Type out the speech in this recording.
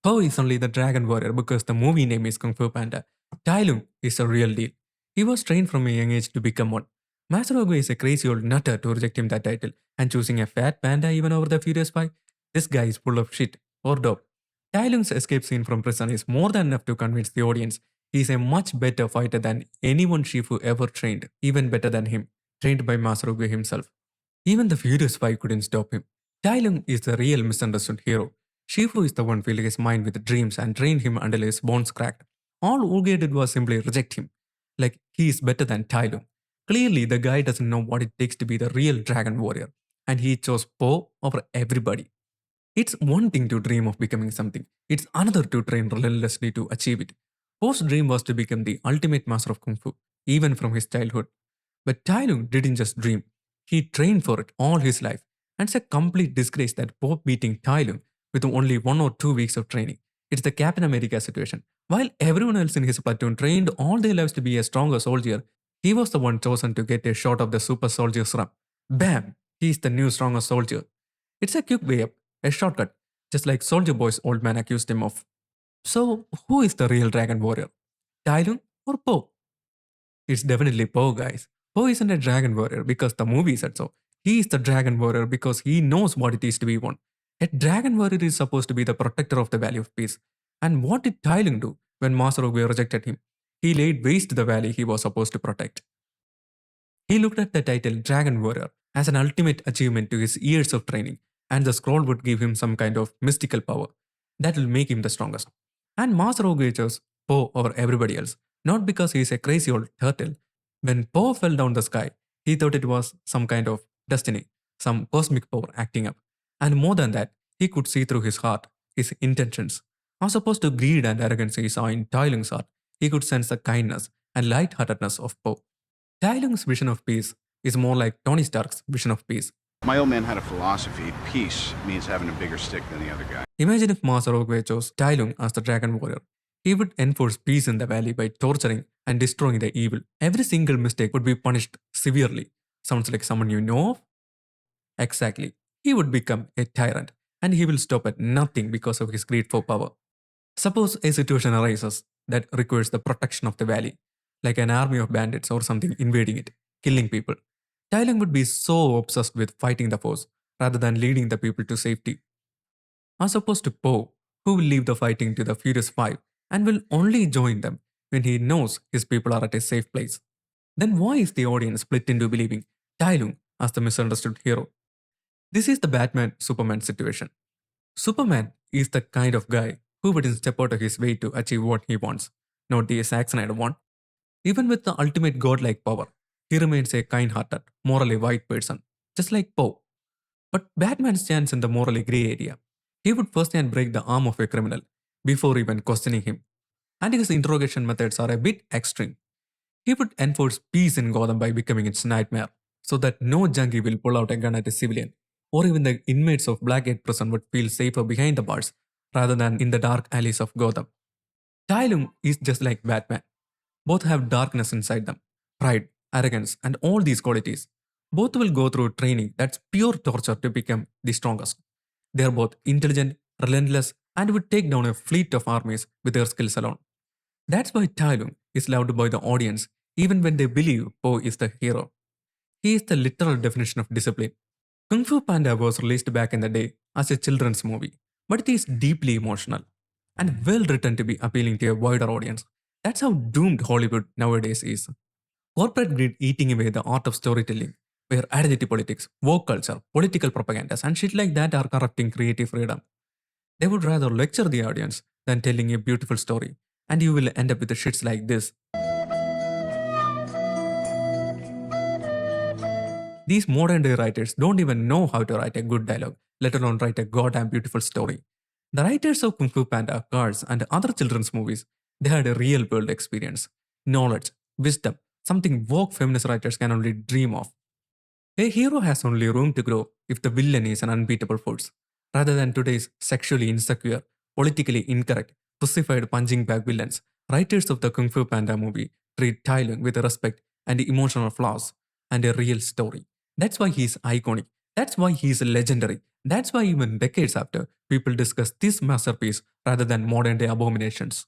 Po is only the dragon warrior because the movie name is Kung Fu Panda. Tai Lung is a real deal. He was trained from a young age to become one. Masarogo is a crazy old nutter to reject him that title and choosing a fat panda even over the Furious Five. This guy is full of shit or dope. Tai Lung's escape scene from prison is more than enough to convince the audience he is a much better fighter than anyone Shifu ever trained, even better than him, trained by Masarogo himself. Even the Furious Five couldn't stop him. Tai Lung is the real misunderstood hero. Shifu is the one filling his mind with dreams and trained him until his bones cracked. All Uge did was simply reject him. Like he is better than Tai Lung. Clearly, the guy doesn't know what it takes to be the real dragon warrior, and he chose Po over everybody. It's one thing to dream of becoming something, it's another to train relentlessly to achieve it. Po's dream was to become the ultimate master of Kung Fu, even from his childhood. But Tai Lung didn't just dream, he trained for it all his life. And it's a complete disgrace that Po beating Tai Lung with only 1 or 2 weeks of training. It's the Captain America situation. While everyone else in his platoon trained all their lives to be a stronger soldier, he was the one chosen to get a shot of the super soldier serum. Bam! He's the new stronger soldier. It's a quick way up, a shortcut, just like Soldier Boy's old man accused him of. So, who is the real dragon warrior? Tai Lung or Po? It's definitely Po, guys. Po isn't a dragon warrior because the movie said so. He is the dragon warrior because he knows what it is to be one. A dragon warrior is supposed to be the protector of the Valley of Peace. And what did Tai Lung do when Master Oogway rejected him? He laid waste to the valley he was supposed to protect. He looked at the title Dragon Warrior as an ultimate achievement to his years of training, and the scroll would give him some kind of mystical power that will make him the strongest. And Master Oogway chose Po over everybody else, not because he is a crazy old turtle. When Po fell down the sky, he thought it was some kind of destiny, some cosmic power acting up. And more than that, he could see through his heart, his intentions. As opposed to greed and arrogance he saw in Tai Lung's heart, he could sense the kindness and light-heartedness of Po. Tai Lung's vision of peace is more like Tony Stark's vision of peace. My old man had a philosophy. Peace means having a bigger stick than the other guy. Imagine if Master Oogway chose Tai Lung as the dragon warrior. He would enforce peace in the valley by torturing and destroying the evil. Every single mistake would be punished severely. Sounds like someone you know of? Exactly. He would become a tyrant, and he will stop at nothing because of his greed for power. Suppose a situation arises that requires the protection of the valley, like an army of bandits or something invading it, killing people. Tai Lung would be so obsessed with fighting the foes rather than leading the people to safety. As opposed to Po, who will leave the fighting to the Furious Five and will only join them when he knows his people are at a safe place. Then why is the audience split into believing Tai Lung as the misunderstood hero? This is the Batman Superman situation. Superman is the kind of guy who wouldn't step out of his way to achieve what he wants, not the Zack Snyder one. Even with the ultimate godlike power, he remains a kind hearted, morally white person, just like Poe. But Batman stands in the morally grey area. He would firsthand break the arm of a criminal before even questioning him. And his interrogation methods are a bit extreme. He would enforce peace in Gotham by becoming its nightmare, so that no junkie will pull out a gun at a civilian, or even the inmates of Blackgate prison would feel safer behind the bars rather than in the dark alleys of Gotham. Tai Lung is just like Batman. Both have darkness inside them, pride, arrogance, and all these qualities. Both will go through training that's pure torture to become the strongest. They are both intelligent, relentless, and would take down a fleet of armies with their skills alone. That's why Tai Lung is loved by the audience even when they believe Po is the hero. He is the literal definition of discipline. Kung Fu Panda was released back in the day as a children's movie, but it is deeply emotional and well written to be appealing to a wider audience. That's how doomed Hollywood nowadays is. Corporate greed eating away the art of storytelling, where identity politics, woke culture, political propagandas, and shit like that are corrupting creative freedom. They would rather lecture the audience than telling a beautiful story, and you will end up with the shits like this. These modern day writers don't even know how to write a good dialogue, let alone write a goddamn beautiful story. The writers of Kung Fu Panda, Cars, and other children's movies, they had a real world experience, knowledge, wisdom, something woke feminist writers can only dream of. A hero has only room to grow if the villain is an unbeatable force, rather than today's sexually insecure, politically incorrect, pussified punching bag villains. Writers of the Kung Fu Panda movie treat Tai Lung with respect and emotional flaws and a real story. That's why he's iconic. That's why he's legendary. That's why even decades after, people discuss this masterpiece rather than modern day abominations.